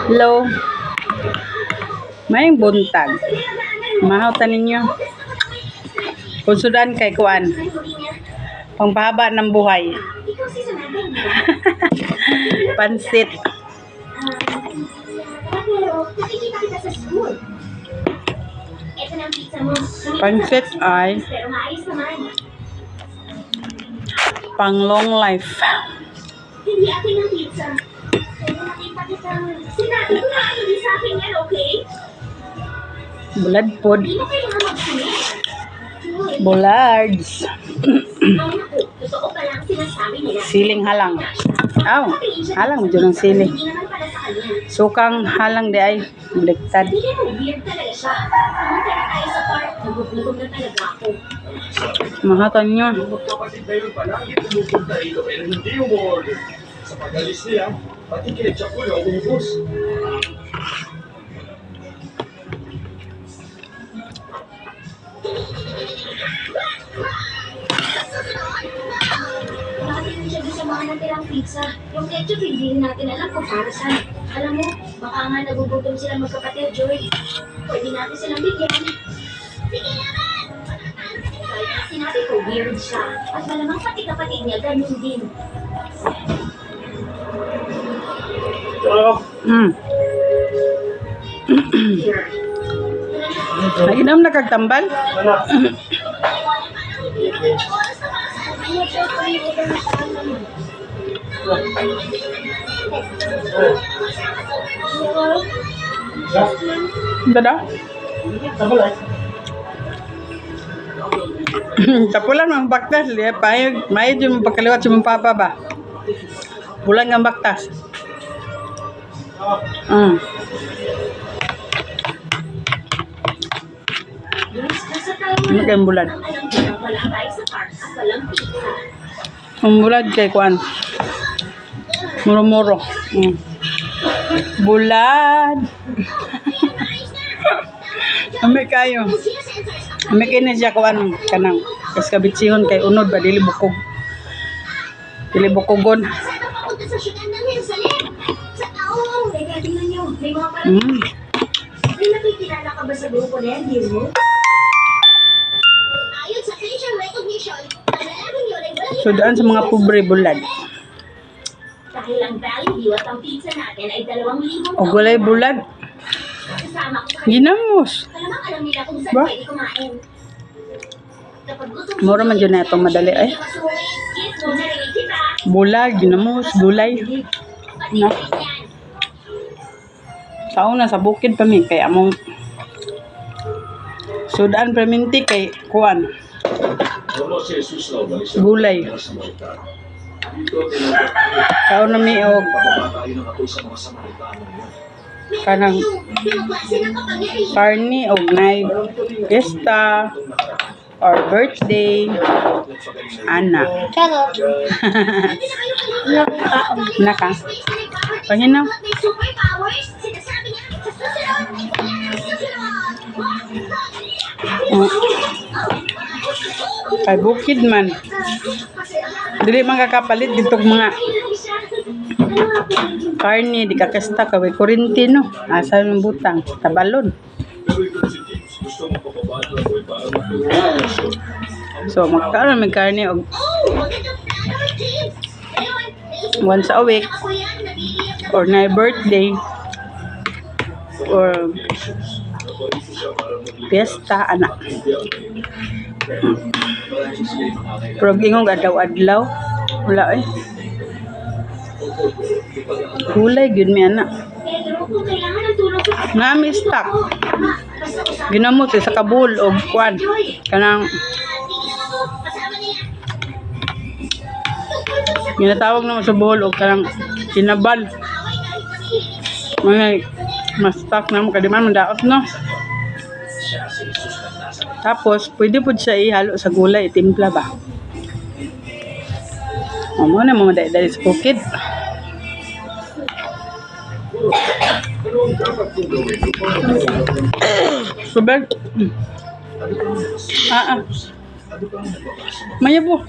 Hello. May buntag. Mahautan ninyo. Kunsudan kay kuan. Pangpahaba ng buhay. Pansit. Pansit ay pang long life. Hindi akin ng pizza. Sinabi ko na hindi sa akin yan, okay? Bulad pod. Hindi mo kailangan magsulit. Bulards. Ay naku, totoo pa lang sinasabi nila. Siling halang. Aw, halang mo dyan ng sili. Hindi naman pala sa kanya. Sukang halang di ay. Baliktad. Hindi mo, weird talaga siya. Pumunta na tayo sa park. Nagugutom na talaga ako. Mahautan nyo. Magkapatid na yun palagi pumupunta rito pero hindi umorder. Sa pag-alis niya, pati ketchup ko na umubos. Bakit yung siya sa mga natirang pizza? Yung ketchup, hindi natin alam kung para saan. Alam mo, baka nga nagugutom sila magkapatid, Joy. Pwede natin silang bigyan. Sige naman! Kaya sinabi ko, weird siya. At malamang pati kapatid niya, ganun din. Nainom na kagtambal? Dada? Tapulan mga baktas. May yung pagkaliwat sa mga papa ba? Bulan ng baktas. Ano kayong bulad? Alam ko na wala tayo sa park at walang pizza. Ang bulad kay kuan. Muro-muro. Bulad. Ami kayo. Ami kini siya kuan kanang kas kabitsihon kay unod ba dili bukog. Dili bukogon. Papunta sa syudad ng Jerusalem. Sa taong, teka, tingnan niyo. May mga parang... May nakikilala ka ba sa grupo na yan, Gizmo? Ayon sa facial recognition, ang lalabing yun ay walang So daan sa mga pobre bulad. dahil ang value at ang pizza natin ay 2,000 O gulay bulad. Kasama ko pa rin. Ginamos. Alamang alam nila kung saan Ba? pwede kumain. Kapag gutom Mura man dyan na itong madali ay. Gizmo, narinig kita. Bulag, ginamos, gulay. Pati No. rin yan. Sa una sa bukid pa mi kay among sudan perminti kay kuan Wala si Jesus na umalis sa gulay. Samaritano. Kaon na mi og Pababatayin ang apoy sa mga Samaritano yun. kanang Yung klase ng kapangyarihan. karni og nay fiesta or birthday anak. Charot. Naka. Panginaw. May superpowers. Sinasabi niya sa susunod. Kay bukid man. Dili man kakapalit ditong mga karni di kakasta kaway kurintino. Asa yung butang tabalon. Gusto mo papabato ang apoy para matulog. So magkaroon may karni og once a week or na birthday or fiesta anak. Pero gingong adlaw-adlaw wala eh. Kulay gyud mi anak. Kung kailangan ng tulong sa Nami stock. basta usap. Ginamot sa kabul og kwan kanang Kasama niya. ginatawag naman sa buhol og kanang sinabal. Mga mas stock na mo kadiman mandaot no. Tapos pwede pud siya ihalo sa gulay timpla ba. Amo na mga dali sa bukid. Subag. Mayabo.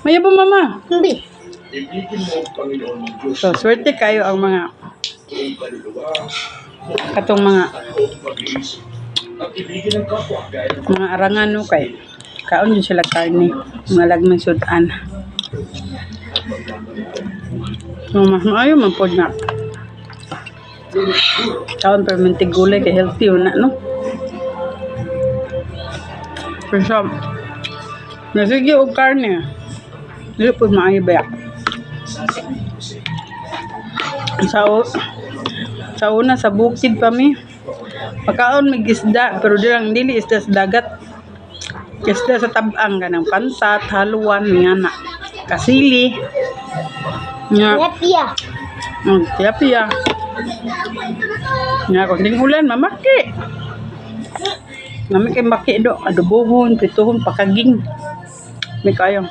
Mayabo mama. Hindi. Ibigin mo ang Panginoon ng Diyos. So, swerte kayo ang mga totoong kaluluwa. Katong mga Totoong pag-iisip. Ang ibigin ng kapwa gaya ng arangan no kay kaon yun sila karne. Mga lagmang sudan. Mas maayo man po na. Kaon pero mintig gulay kay healthy yun na no. Pero sa nasigi og karne. Dili po maayo ba? Sa una sa bukid pa mi. Pagkaon may isda pero dili isda sa dagat. Isda sa tabang kanang pansat, haluan nga na. Kasili. Nga. Tilapia. Nga kung ulan mamaki. Nami kay maki do adobohon, prituhon, pakaging. May kayo.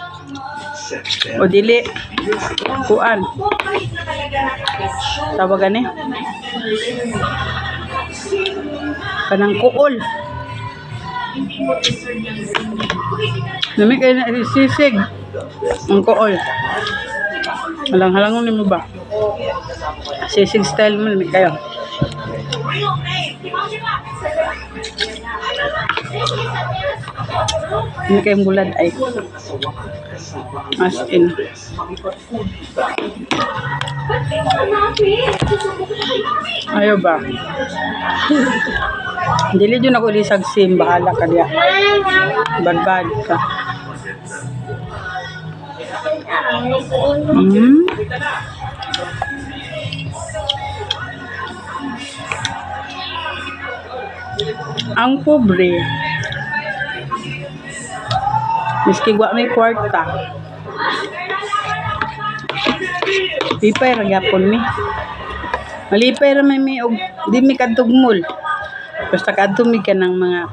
O dili kuan. Tawagan eh. Kanang kuol. Nami kay na sisig. Ang kuol. Halang-halangon nimo ba? Sisig style mo nami kayo. Ini kayong bulad ay as in ayo ba dili dyan ako ilisag sim bahala ka diya bad ka ang pobre miski wa may kwarta lipay ra gyapon mi malipay ra may og di mi kadtugmol basta kadto mi kanang mga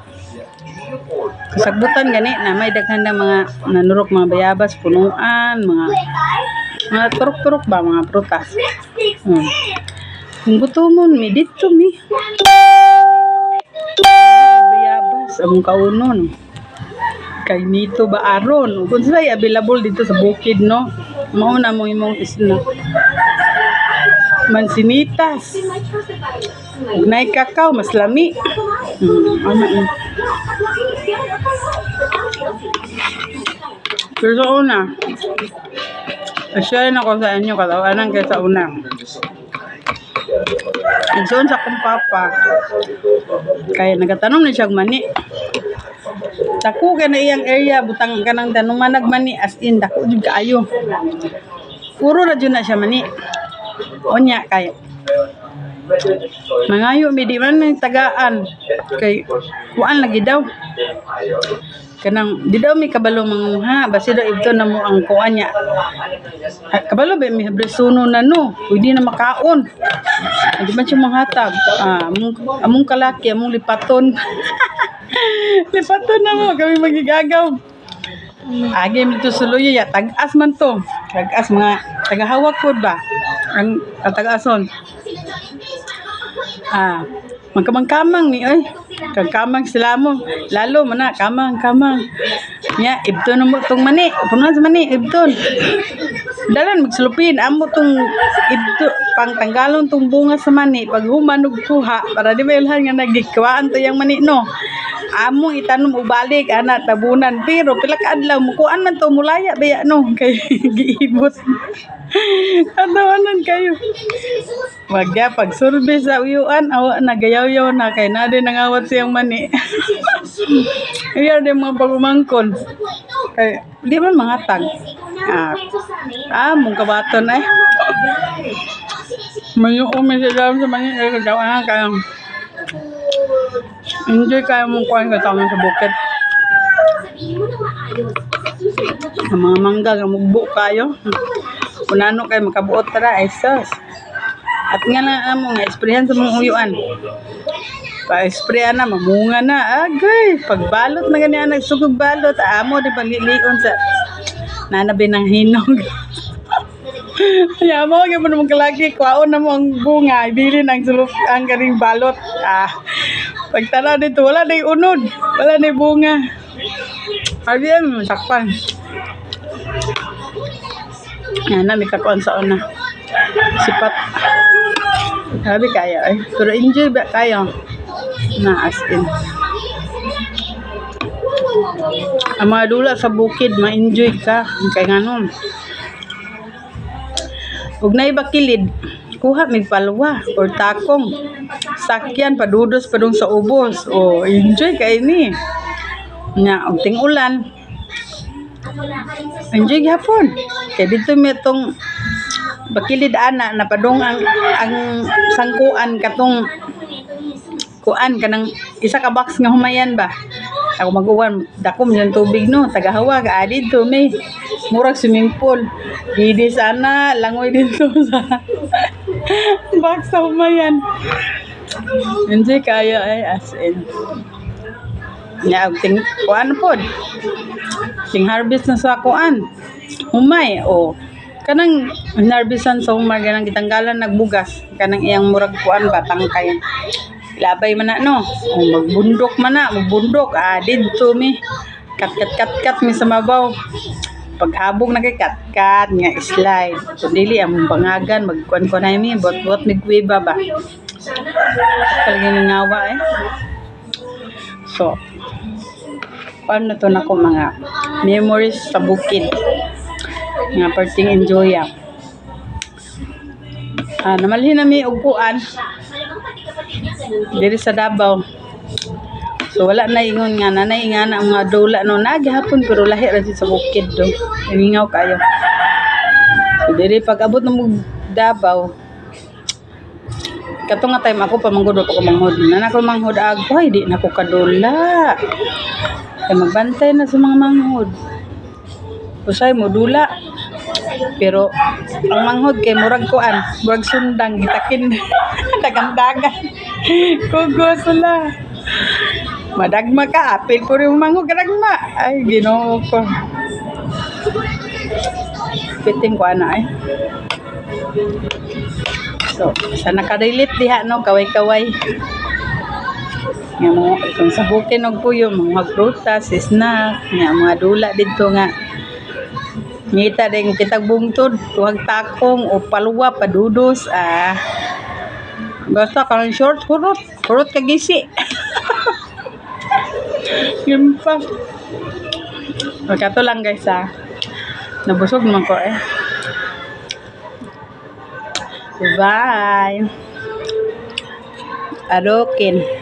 kasagbutan gani na may daghan na mga nanurok mga bayabas punuan mga turok-turok ba mga prutas kung gutomon mi dito mi bayabas among kaunon kay nito ba aron kung sa'y available dito sa bukid no mauna mo imong isna mansinitas ugnay kakao mas lami pero sa una asyahin ako sa inyo katawanan kay sa una nagsoon sa akong papa kaya nagatanong na siyang mani dako ka na iyang area butang ka ng tanong managmani as in dako jud kaayo puro na jud na siya mani onya kay mangayo mi di man ng tagaan kay kuan lagi daw kanang di daw mi kabalo manguha basi daw ibto na mo ang kuan nya kabalo ba mi habresuno na no pwede na makaon di man siya manghatag among kalaki among lipaton lipaton na mo kami magigagaw agi mi to suluyo ya tag-as man to tag-as mga tagahawak pod ba ang tag-ason magkamang-kamang ni oy kagkamang sila mo lalo man na kamang nya ibton mo tong mani puno sa mani ibton dalan magsulupin amo tong ibto pang tanggalon tong bunga sa mani pag humanog kuha para di mailhan nga nagikuan to yang mani no amo itanom ubalik ana tabunan pero pila ka adlaw mo kuan man to mulaya baya no kay giibot katawanan kayo wagya pag survey sa uyuan awa nagayaw-yaw na kay na din nangawat siyang mani iya din mga pagumangkon kay di man mangatag mong kabaton ay mayo umi sila sa mani ay kagawanan kayang enjoy kayo mong kuhan katawang sa bukid ang mga mangga nga mugbo kayo punano kayo makabuot tara ay sus at nga na amo nga esprehan sa mga uyuan pa-esprehan na mamunga na agay pagbalot na ganyan nagsugog balot amo di paglilion sa nanabi ng hinog kaya mo kaya mo naman kalagi kwaon na mo ang bunga ibilin ang sulok ang karing balot pagtala dito wala na unod wala na bunga abiyan sakpan yan na may kakuan sa una sipat Sabi kaya eh. Pero enjoy ba kayo? Na as in. Ang mga dula sa bukid, ma-enjoy ka. Kaya nga nun. Huwag na iba kilid. Kuha may palwa or takong. Sakyan, padudos pa dun sa ubos. O, enjoy kayo ni. Nga, og ting ulan. Enjoy gihapon. Kaya dito may itong bakilid ana na padong ang sangkuan katong kuan kanang isa ka box nga humayan ba. Ako mag-uwan, dakom yung tubig no, tagahawa ka adid to may murag swimming pool. Didi sana langoy dito sa box sa humayan. Enjoy kayo ay as in. Nya ting kuan pod. Ting harvest na sa kuan. Humay o kanang harvestan sa humay ganang gitanggalan nagbugas kanang iyang murag kuan ba tangkay. Labay man na no. O magbundok man na, magbundok didto mi. Kat mi sa mabaw. Paghabog na kay kat nga slide. Kun dili ang bangagan magkuan-kuan na mi bot mi kuweba ba. Talagang ngawa eh. So, paano to na ko mga memories sa bukid nga parting enjoy namalhin na mi og kuan diri sa Davao. So wala na ingon nga nanay nga na mga dula no nagihapon pero lahi ra sa bukid do. Ingaw kayo. So diri pag abot ng Davao katong nga time ako pa manggod pa ko manghod. Nana ko manghod aghoy di na ko kadula. Kay magbantay na sa mga manghod. Usay mo dula. Pero ang manghod kay murag kuan, murag sundang gitakin dagan-dagan. Kugos sila. Madagma ka apil ko rin manghod kadagma. Ay Ginoo ko. Piting ko ana eh. So, sa nakarelate diha no, kaway-kaway. Nga mo, kung sa bukin og puyo, mga prutas, snack, nga mga dula dito nga. Ngita din kitag bungtod, tuhag takong o palwa, padudos, basta karang short, hurot kagisi. Yun pa. Magkato lang guys nabusog naman ko eh. Bye. Arokin.